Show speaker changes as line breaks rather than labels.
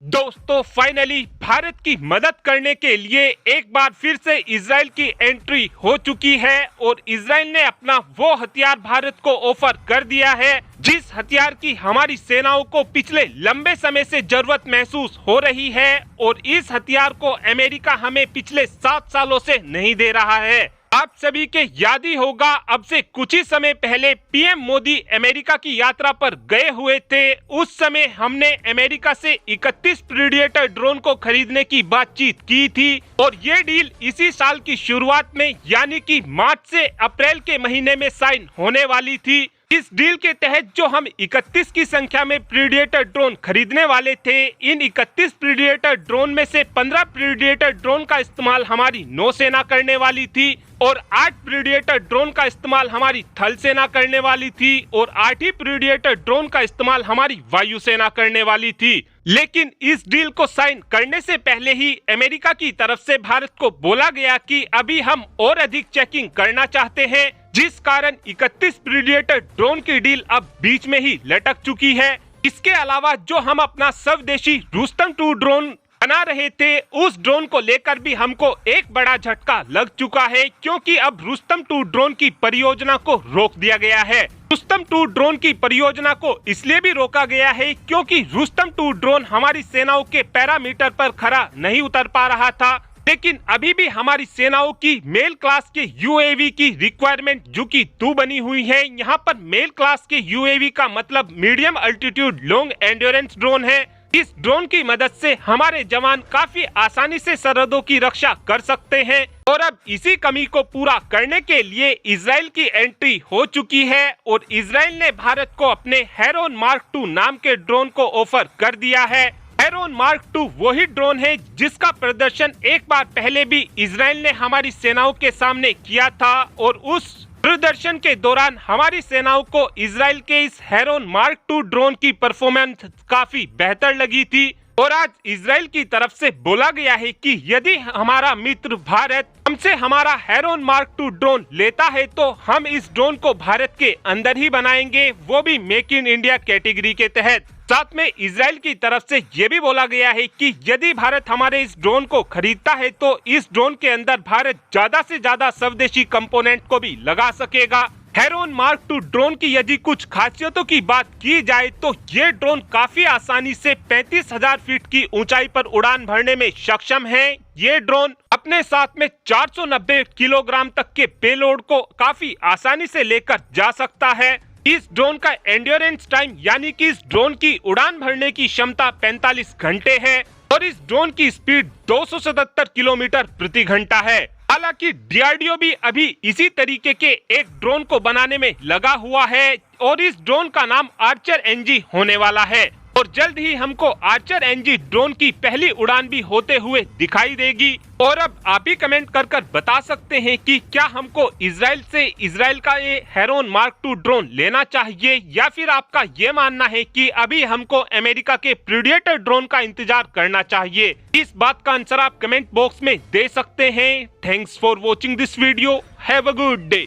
दोस्तों फाइनली भारत की मदद करने के लिए एक बार फिर से इजराइल की एंट्री हो चुकी है और इजराइल ने अपना वो हथियार भारत को ऑफर कर दिया है जिस हथियार की हमारी सेनाओं को पिछले लंबे समय से जरूरत महसूस हो रही है। और इस हथियार को अमेरिका हमें पिछले 7 सालों से नहीं दे रहा है। आप सभी के याद ही होगा, अब से कुछ ही समय पहले पीएम मोदी अमेरिका की यात्रा पर गए हुए थे। उस समय हमने अमेरिका से 31 प्रीडेटर ड्रोन को खरीदने की बातचीत की थी और ये डील इसी साल की शुरुआत में यानी कि मार्च से अप्रैल के महीने में साइन होने वाली थी। इस डील के तहत जो हम 31 की संख्या में प्रीडेटर ड्रोन खरीदने वाले थे, इन 31 प्रीडेटर ड्रोन में से 15 प्रीडेटर ड्रोन का इस्तेमाल हमारी नौसेना करने वाली थी और 8 प्रीडेटर ड्रोन का इस्तेमाल हमारी थल सेना करने वाली थी और 8 ही प्रीडेटर ड्रोन का इस्तेमाल हमारी वायुसेना करने वाली थी। लेकिन इस डील को साइन करने से पहले ही अमेरिका की तरफ से भारत को बोला गया कि अभी हम और अधिक चेकिंग करना चाहते हैं, जिस कारण 31 प्रीडेटर ड्रोन की डील अब बीच में ही लटक चुकी है। इसके अलावा जो हम अपना स्वदेशी रुस्तम 2 ड्रोन बना रहे थे, उस ड्रोन को लेकर भी हमको एक बड़ा झटका लग चुका है, क्योंकि अब रुस्तम 2 ड्रोन की परियोजना को रोक दिया गया है। रुस्तम 2 ड्रोन की परियोजना को इसलिए भी रोका गया है क्योंकि रुस्तम 2 ड्रोन हमारी सेनाओं के पैरामीटर पर खरा नहीं उतर पा रहा था। लेकिन अभी भी हमारी सेनाओं की मेल क्लास के यूएवी की रिक्वायरमेंट जो कि 2 बनी हुई है। यहाँ पर मेल क्लास के यूएवी का मतलब medium altitude long endurance drone है। इस ड्रोन की मदद से हमारे जवान काफी आसानी से सरहदों की रक्षा कर सकते हैं और अब इसी कमी को पूरा करने के लिए इजराइल की एंट्री हो चुकी है और इजराइल ने भारत को अपने हेरोन मार्क 2 नाम के ड्रोन को ऑफर कर दिया है। हेरोन मार्क 2 वही ड्रोन है जिसका प्रदर्शन एक बार पहले भी इजराइल ने हमारी सेनाओं के सामने किया था और उस प्रदर्शन के दौरान हमारी सेनाओं को इजराइल के इस हेरोन मार्क 2 ड्रोन की परफॉर्मेंस काफी बेहतर लगी थी। और आज इजराइल की तरफ से बोला गया है कि यदि हमारा मित्र भारत हमसे हमारा हेरोन मार्क 2 ड्रोन लेता है तो हम इस ड्रोन को भारत के अंदर ही बनाएंगे, वो भी मेक इन इंडिया कैटेगरी के तहत। साथ में इजराइल की तरफ से ये भी बोला गया है कि यदि भारत हमारे इस ड्रोन को खरीदता है तो इस ड्रोन के अंदर भारत ज्यादा से ज्यादा स्वदेशी कंपोनेंट को भी लगा सकेगा। हेरोन मार्क 2 ड्रोन की यदि कुछ खासियतों की बात की जाए तो ये ड्रोन काफी आसानी से 35,000 फीट की ऊंचाई पर उड़ान भरने में सक्षम है। ये ड्रोन अपने साथ में 490 किलोग्राम तक के पेलोड को काफी आसानी से लेकर जा सकता है। इस ड्रोन का एंड्योरेंस टाइम यानी कि इस ड्रोन की उड़ान भरने की क्षमता 45 घंटे है और इस ड्रोन की स्पीड 277 किलोमीटर प्रति घंटा है। हालांकि डीआरडीओ भी अभी इसी तरीके के एक ड्रोन को बनाने में लगा हुआ है और इस ड्रोन का नाम आर्चर एनजी होने वाला है और जल्द ही हमको आर्चर एनजी ड्रोन की पहली उड़ान भी होते हुए दिखाई देगी। और अब आप ही कमेंट कर बता सकते हैं कि क्या हमको इजराइल का ये हेरोन मार्क 2 ड्रोन लेना चाहिए या फिर आपका ये मानना है कि अभी हमको अमेरिका के प्रीडेटर ड्रोन का इंतजार करना चाहिए। इस बात का आंसर आप कमेंट बॉक्स में दे सकते हैं। Thanks for watching this video. Have a good day.